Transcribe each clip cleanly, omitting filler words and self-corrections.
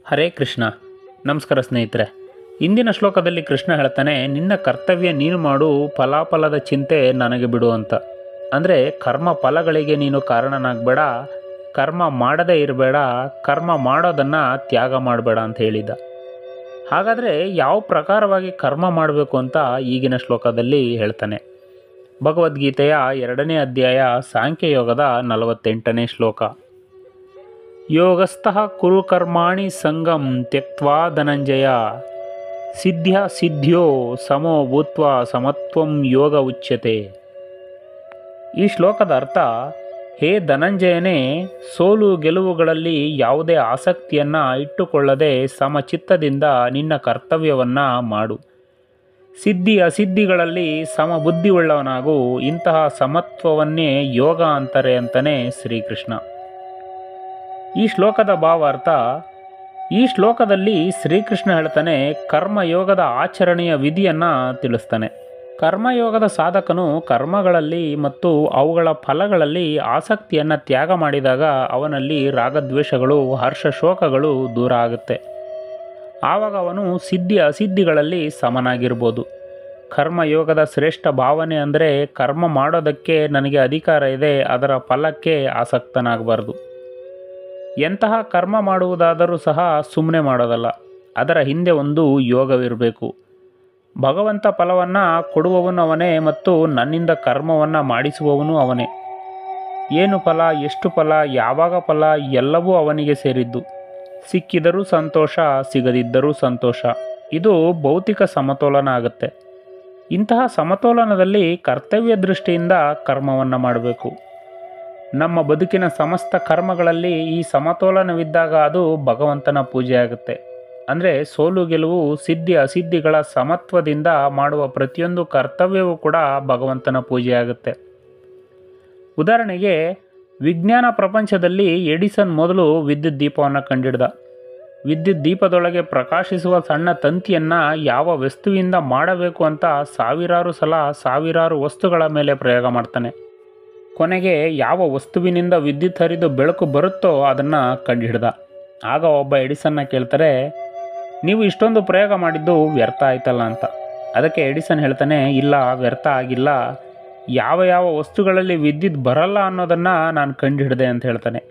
ಹರೇ ಕೃಷ್ಣ. ನಮಸ್ಕಾರ ಸ್ನೇಹಿತರೆ. ಇಂದಿನ ಶ್ಲೋಕದಲ್ಲಿ ಕೃಷ್ಣ ಹೇಳ್ತಾನೆ, ನಿನ್ನ ಕರ್ತವ್ಯ ನೀನು ಮಾಡು, ಫಲಾಫಲದ ಚಿಂತೆ ನನಗೆ ಬಿಡು ಅಂತ. ಅಂದರೆ ಕರ್ಮ ಫಲಗಳಿಗೆ ನೀನು ಕಾರಣನಾಗಬೇಡ, ಕರ್ಮ ಮಾಡದೇ ಇರಬೇಡ, ಕರ್ಮ ಮಾಡೋದನ್ನು ತ್ಯಾಗ ಮಾಡಬೇಡ ಅಂತ ಹೇಳಿದ. ಹಾಗಾದರೆ ಯಾವ ಪ್ರಕಾರವಾಗಿ ಕರ್ಮ ಮಾಡಬೇಕು ಅಂತ ಈಗಿನ ಶ್ಲೋಕದಲ್ಲಿ ಹೇಳ್ತಾನೆ. ಭಗವದ್ಗೀತೆಯ 2ನೇ ಅಧ್ಯಾಯ ಸಾಂಖ್ಯಯೋಗದ 48ನೇ ಶ್ಲೋಕ. ಯೋಗಸ್ಥಃ ಕುರು ಕರ್ಮಾಣಿ ಸಂಗಂ ತ್ಯಕ್ತ್ವಾ ಧನಂಜಯ ಸಿದ್ಧ್ಯ ಸಿದ್ಧ್ಯೋ ಸಮೋ ಭೂತ್ವ ಸಮತ್ವಂ ಯೋಗ ಉಚ್ಯತೆ. ಈ ಶ್ಲೋಕದ ಅರ್ಥ, ಹೇ ಧನಂಜಯನೇ, ಸೋಲು ಗೆಲುವುಗಳಲ್ಲಿ ಯಾವುದೇ ಆಸಕ್ತಿಯನ್ನು ಇಟ್ಟುಕೊಳ್ಳದೆ ಸಮಚಿತ್ತದಿಂದ ನಿನ್ನ ಕರ್ತವ್ಯವನ್ನು ಮಾಡು. ಸಿದ್ಧಿ ಅಸಿದ್ಧಿಗಳಲ್ಲಿ ಸಮಬುದ್ಧಿಯುಳ್ಳವನಾಗು. ಇಂತಹ ಸಮತ್ವವನ್ನೇ ಯೋಗ ಅಂತಾರೆ ಅಂತಲೇ ಶ್ರೀಕೃಷ್ಣ. ಈ ಶ್ಲೋಕದ ಭಾವಾರ್ಥ, ಈ ಶ್ಲೋಕದಲ್ಲಿ ಶ್ರೀಕೃಷ್ಣ ಹೇಳ್ತಾನೆ, ಕರ್ಮಯೋಗದ ಆಚರಣೆಯ ವಿಧಿಯನ್ನು ತಿಳಿಸ್ತಾನೆ. ಕರ್ಮಯೋಗದ ಸಾಧಕನು ಕರ್ಮಗಳಲ್ಲಿ ಮತ್ತು ಅವುಗಳ ಫಲಗಳಲ್ಲಿ ಆಸಕ್ತಿಯನ್ನು ತ್ಯಾಗ ಮಾಡಿದಾಗ ಅವನಲ್ಲಿ ರಾಗದ್ವೇಷಗಳು, ಹರ್ಷ ಶೋಕಗಳು ದೂರ ಆಗುತ್ತೆ. ಆವಾಗ ಅವನು ಸಿದ್ಧಿ ಅಸಿದ್ಧಿಗಳಲ್ಲಿ ಸಮನಾಗಿರ್ಬೋದು. ಕರ್ಮಯೋಗದ ಶ್ರೇಷ್ಠ ಭಾವನೆ ಅಂದರೆ, ಕರ್ಮ ಮಾಡೋದಕ್ಕೆ ನನಗೆ ಅಧಿಕಾರ ಇದೆ, ಅದರ ಫಲಕ್ಕೆ ಆಸಕ್ತನಾಗಬಾರ್ದು. ಎಂತಹ ಕರ್ಮ ಮಾಡುವುದಾದರೂ ಸಹ ಸುಮ್ಮನೆ ಮಾಡೋದಲ್ಲ, ಅದರ ಹಿಂದೆ ಒಂದು ಯೋಗವಿರಬೇಕು. ಭಗವಂತ ಫಲವನ್ನು ಕೊಡುವವನು ಅವನೇ ಮತ್ತು ನನ್ನಿಂದ ಕರ್ಮವನ್ನು ಮಾಡಿಸುವವನು ಅವನೇ. ಏನು ಫಲ, ಎಷ್ಟು ಫಲ, ಯಾವಾಗ ಫಲ ಎಲ್ಲವೂ ಅವನಿಗೆ ಸೇರಿದ್ದು. ಸಿಕ್ಕಿದರೂ ಸಂತೋಷ, ಸಿಗದಿದ್ದರೂ ಸಂತೋಷ. ಇದು ಭೌತಿಕ ಸಮತೋಲನ ಆಗುತ್ತೆ. ಇಂತಹ ಸಮತೋಲನದಲ್ಲಿ ಕರ್ತವ್ಯ ದೃಷ್ಟಿಯಿಂದ ಕರ್ಮವನ್ನು ಮಾಡಬೇಕು. ನಮ್ಮ ಬದುಕಿನ ಸಮಸ್ತ ಕರ್ಮಗಳಲ್ಲಿ ಈ ಸಮತೋಲನವಿದ್ದಾಗ ಅದು ಭಗವಂತನ ಪೂಜೆ ಆಗುತ್ತೆ. ಅಂದರೆ ಸೋಲು ಗೆಲುವು, ಸಿದ್ಧಿ ಅಸಿದ್ಧಿಗಳ ಸಮತ್ವದಿಂದ ಮಾಡುವ ಪ್ರತಿಯೊಂದು ಕರ್ತವ್ಯವೂ ಕೂಡ ಭಗವಂತನ ಪೂಜೆ ಆಗುತ್ತೆ. ಉದಾಹರಣೆಗೆ, ವಿಜ್ಞಾನ ಪ್ರಪಂಚದಲ್ಲಿ ಎಡಿಸನ್ ಮೊದಲು ವಿದ್ಯುತ್ ದೀಪವನ್ನು ಕಂಡಿಡ್ದ. ವಿದ್ಯುತ್ ದೀಪದೊಳಗೆ ಪ್ರಕಾಶಿಸುವ ಸಣ್ಣ ತಂತಿಯನ್ನು ಯಾವ ವಸ್ತುವಿಂದ ಮಾಡಬೇಕು ಅಂತ ಸಾವಿರಾರು ಸಲ ಸಾವಿರಾರು ವಸ್ತುಗಳ ಮೇಲೆ ಪ್ರಯೋಗ ಮಾಡ್ತಾನೆ. ಕೊನೆಗೆ ಯಾವ ವಸ್ತುವಿನಿಂದ ವಿದ್ಯುತ್ ಹರಿದು ಬೆಳಕು ಬರುತ್ತೋ ಅದನ್ನು ಕಂಡುಹಿಡ್ದ. ಆಗ ಒಬ್ಬ ಎಡಿಸನ್ನ ಕೇಳ್ತಾರೆ, ನೀವು ಇಷ್ಟೊಂದು ಪ್ರಯೋಗ ಮಾಡಿದ್ದು ವ್ಯರ್ಥ ಆಯ್ತಲ್ಲ ಅಂತ. ಅದಕ್ಕೆ ಎಡಿಸನ್ ಹೇಳ್ತಾನೆ, ಇಲ್ಲ, ವ್ಯರ್ಥ ಆಗಿಲ್ಲ. ಯಾವ ಯಾವ ವಸ್ತುಗಳಲ್ಲಿ ವಿದ್ಯುತ್ ಬರಲ್ಲ ಅನ್ನೋದನ್ನು ನಾನು ಕಂಡುಹಿಡ್ದೆ ಅಂತ ಹೇಳ್ತಾನೆ.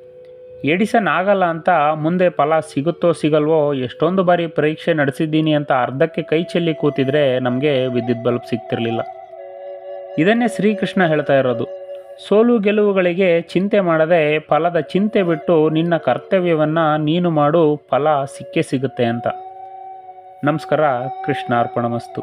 ಎಡಿಸನ್ ಆಗಲ್ಲ ಅಂತ ಮುಂದೆ ಫಲ ಸಿಗುತ್ತೋ ಸಿಗಲ್ವೋ, ಎಷ್ಟೊಂದು ಬಾರಿ ಪರೀಕ್ಷೆ ನಡೆಸಿದ್ದೀನಿ ಅಂತ ಅರ್ಧಕ್ಕೆ ಕೈ ಚೆಲ್ಲಿ ಕೂತಿದ್ರೆ ನಮಗೆ ವಿದ್ಯುತ್ ಬಲ್ಬ್ ಸಿಗ್ತಿರಲಿಲ್ಲ. ಇದನ್ನೇ ಶ್ರೀಕೃಷ್ಣ ಹೇಳ್ತಾ ಇರೋದು. ಸೋಲು ಗೆಲುವುಗಳಿಗೆ ಚಿಂತೆ ಮಾಡದೆ ಫಲದ ಚಿಂತೆ ಬಿಟ್ಟು ನಿನ್ನ ಕರ್ತವ್ಯವನ್ನು ನೀನು ಮಾಡು, ಫಲ ಸಿಕ್ಕೇ ಸಿಗುತ್ತೆ ಅಂತ. ನಮಸ್ಕಾರ. ಕೃಷ್ಣಾರ್ಪಣಮಸ್ತು.